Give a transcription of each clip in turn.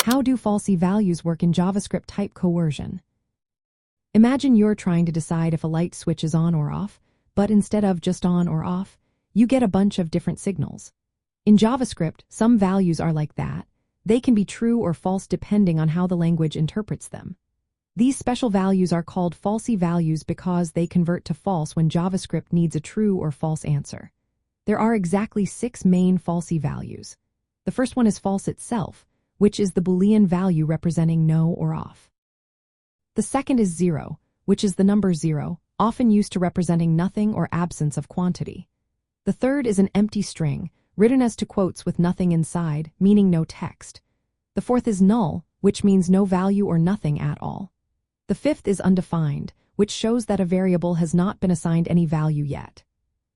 How do falsy values work in JavaScript type coercion? Imagine you're trying to decide if a light switch is on or off, but instead of just on or off, you get a bunch of different signals. In JavaScript, some values are like that. They can be true or false depending on how the language interprets them. These special values are called falsy values because they convert to false when JavaScript needs a true or false answer. There are exactly 6 main falsy values. The first one is false itself, which is the Boolean value representing no or off. The second is 0, which is the number 0, often used to representing nothing or absence of quantity. The third is an empty string, written as 2 quotes with nothing inside, meaning no text. The fourth is null, which means no value or nothing at all. The fifth is undefined, which shows that a variable has not been assigned any value yet.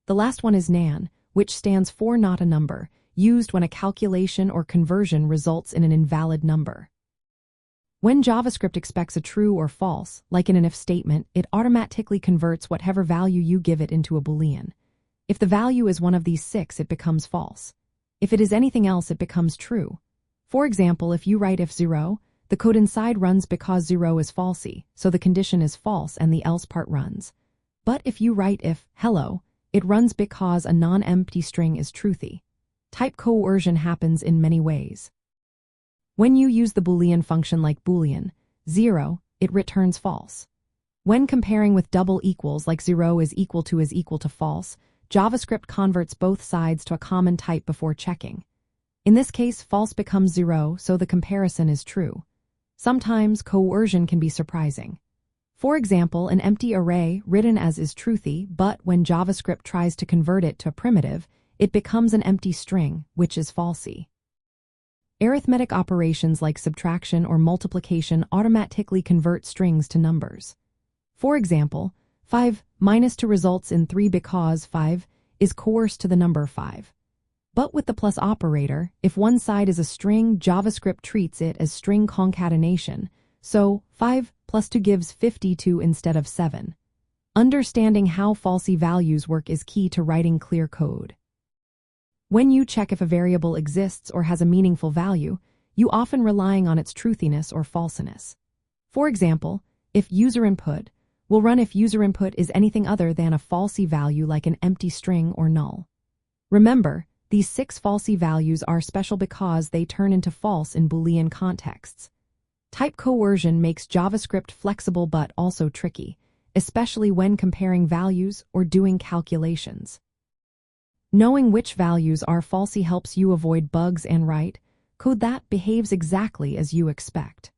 The last one is nan, which stands for not a number, used when a calculation or conversion results in an invalid number. When JavaScript expects a true or false, like in an if statement, it automatically converts whatever value you give it into a Boolean. If the value is one of these 6, it becomes false. If it is anything else, it becomes true. For example, if you write if 0, the code inside runs because 0 is falsy, so the condition is false and the else part runs. But if you write if hello, it runs because a non-empty string is truthy. Type coercion happens in many ways. When you use the Boolean function like Boolean, 0, it returns false. When comparing with double equals like 0 is equal to false, JavaScript converts both sides to a common type before checking. In this case, false becomes 0, so the comparison is true. Sometimes coercion can be surprising. For example, an empty array written as is truthy, but when JavaScript tries to convert it to a primitive, it becomes an empty string, which is falsy. Arithmetic operations like subtraction or multiplication automatically convert strings to numbers. For example, 5 minus 2 results in 3 because 5 is coerced to the number 5. But with the plus operator, if one side is a string, JavaScript treats it as string concatenation, so 5 plus 2 gives 52 instead of 7. Understanding how falsy values work is key to writing clear code. When you check if a variable exists or has a meaningful value, you often relying on its truthiness or falseness. For example, if user input will run if user input is anything other than a falsy value like an empty string or null. Remember, these 6 falsy values are special because they turn into false in Boolean contexts. Type coercion makes JavaScript flexible but also tricky, especially when comparing values or doing calculations. Knowing which values are falsy helps you avoid bugs and write code that behaves exactly as you expect.